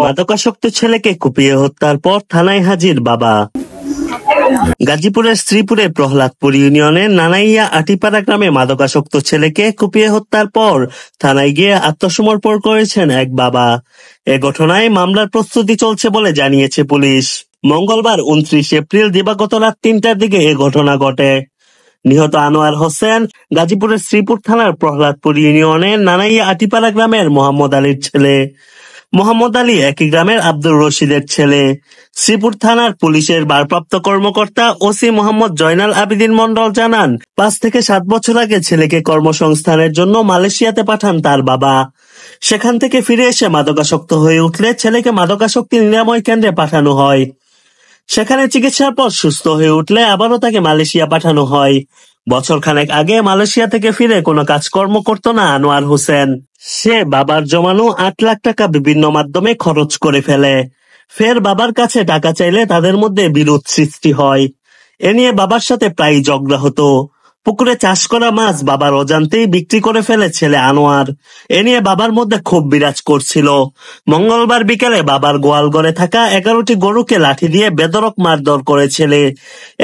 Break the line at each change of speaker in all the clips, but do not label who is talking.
মাদকাসক্ত ছেলেকে কুপিয়ে হত্যার পর থানায় হাজির বাবা। গাজীপুরের শ্রীপুরে প্রহ্লাদপুর ইউনিয়নের নানাইয়া আটিপাড়া গ্রামে মাদকাসক্ত ছেলেকে কুপিয়ে হত্যার পর থানায় গিয়ে আত্মসমর্পণ করেছেন এক বাবা। এ ঘটনায় মামলার প্রস্তুতি চলছে বলে জানিয়েছে পুলিশ। মঙ্গলবার 29 এপ্রিল দিবাগত রাত 3টার দিকে এ ঘটনা ঘটে। নিহত আনোয়ার হোসেন গাজীপুরের শ্রীপুর থানার প্রহ্লাদপুর ইউনিয়নের নানাইয়া আটিপাড়া গ্রামের মোহাম্মদ আলীর ছেলে। মোহাম্মদ আলী একই গ্রামের আব্দুর রশিদের ছেলে। শ্রীপুর থানার পুলিশের ভারপ্রাপ্ত কর্মকর্তা ওসি মোহাম্মদ জয়নাল আবেদিন মন্ডল জানান, 5 থেকে 7 বছর আগে ছেলেকে কর্মসংস্থানের জন্য মালয়েশিয়াতে পাঠান তার বাবা। সেখান থেকে ফিরে এসে মাদকাসক্ত হয়ে উঠলে ছেলেকে মাদকাসক্তি নিরাময় কেন্দ্রে পাঠানো হয়। সেখানে চিকিৎসার পর সুস্থ হয়ে উঠলে আবারও তাকে মালয়েশিয়া পাঠানো হয়। বছরখানেক আগে মালয়েশিয়া থেকে ফিরে কোনো কাজকর্ম করত না আনোয়ার হোসেন। সে বাবার জমানো 8 লাখ টাকা বিভিন্ন মাধ্যমে খরচ করে ফেলে। ফের বাবার কাছে টাকা চাইলে তাদের মধ্যে বিরোধ সৃষ্টি হয়। এ নিয়ে বাবার সাথে প্রায়ই ঝগড়া হতো। পুকুরে চাষ করা মাছ বাবার অজান্তেই বিক্রি করে ফেলে ছেলে আনোয়ার। এ নিয়ে বাবার মধ্যে ক্ষোভ বিরাজ করছিল। মঙ্গলবার বিকেলে বাবার গোয়াল ঘরে থাকা 11টি গরুকে লাঠি দিয়ে বেধড়ক মারধর করে ছেলে।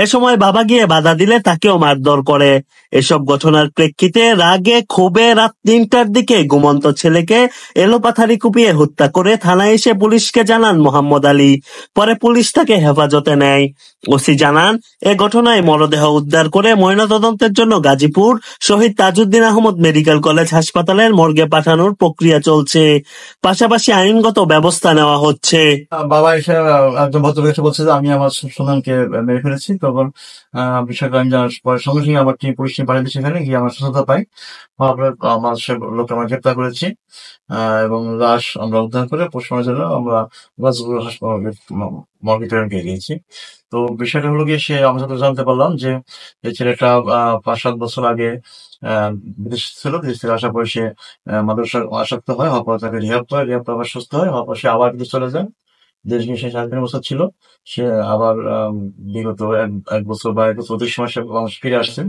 এ সময় বাবা গিয়ে বাধা দিলে তাকেও মারধর করে। এসব ঘটনার প্রেক্ষিতে রাগে ক্ষোভে রাত 3টার দিকে ঘুমন্ত ছেলেকে এলোপাথারি কুপিয়ে হত্যা করে থানায় এসে পুলিশকে জানান মোহাম্মদ আলী। পরে পুলিশ তাকে হেফাজতে নেয়। ওসি জানান, এ ঘটনায় মরদেহ উদ্ধার করে ময়নাতদন্তের জন্য গাজীপুর শহীদ তাজউদ্দিন আহমদ মেডিকেল কলেজ হাসপাতালের মর্গে পাঠানোর প্রক্রিয়া চলছে। পাশাপাশি আইনগত ব্যবস্থা নেওয়া হচ্ছে।
বাবা এসে একজন ভদ্রলোক এসে বলছে যে আমি আমার সন্তানকে মেরে ফেলেছি। তখন বিষয়টা আমি জানার পরে সঙ্গে সঙ্গে আমার টিম পুলিশ টিম পাঠিয়ে সেখানে গিয়ে আমার সুস্থতা পাই। আমার সে লোককে আমরা গ্রেপ্তার করেছি এবং লাশ আমরা উদ্ধার করে পোস্টমর্টমের জন্য আমরা গাজীপুর হাসপাতালে মর্গে প্রেরণ দিয়েছি। তো বিষয়টা হলো গিয়ে আমরা যত জানতে পারলাম যে এই ছেলেটা 5-7 বছর আগে বিদেশ ছিল। বিদেশ থেকে আসার পরে সে মাদকাসক্ত আসক্ত হয়, হওয়ার পর তাকে রিহাব করে, রিহাব করে আবার সুস্থ হয়, হওয়ার পর সে আবার বিদেশ চলে যায়। দেশ গিয়ে সে 3.5 বছর ছিল। সে আবার বিগত এক বছর বা 1 বছর 30 মাসে ফিরে আসছেন।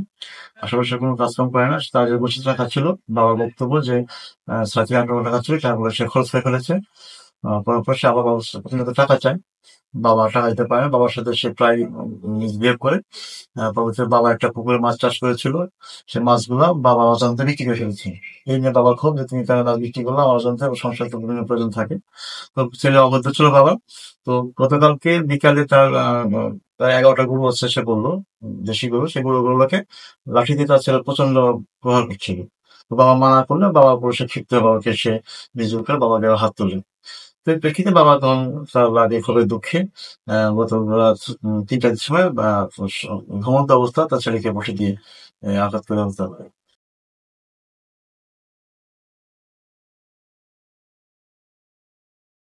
আশেপাশে কোনো কাজকাম করে না। তার যে বসে টাকা ছিল, বাবার বক্তব্য যে 3.5 টাকা ছিল, তারপরে সে খরচ করে ফেলেছে। পর সে আবার প্রতিনিয়ত টাকা চায়। বাবা টাকা দিতে পারে না। বাবার সাথে সে প্রায় মিসবিহেভ করে। পরবর্তীতে বাবা একটা পুকুরে মাছ চাষ করেছিল। সে মাছগুলা বাবার অজান্তে বিক্রি করে ফেলেছে। এই নিয়ে বাবার ক্ষোভ যে তুমি কেন মাছ বিক্রি করলে, আমার অজান্তে সংসার তো বিভিন্ন প্রয়োজন থাকে। তো ছেলে অবৈধ ছিল বাবা। তো গতকালকে বিকালে তার প্রায় 11টা গরু আছে সে বললো, দেশি গরু। সেই গরুগুলোকে লাঠি দিয়ে তার ছেলে প্রচন্ড প্রহার করছিল। তো বাবা মানা করলে বাবা পুরো সে ক্ষিপ্ত হয়ে বাবাকে সে নিজের করে বাবাকে হাত তোলে। তো এর প্রেক্ষিতে বাবা তখন তার লাগে খুবই দুঃখে গত রাত 3টার সময় ঘুমন্ত অবস্থা তার ছেলেকে বসে দিয়ে আঘাত করে হত্যা করে।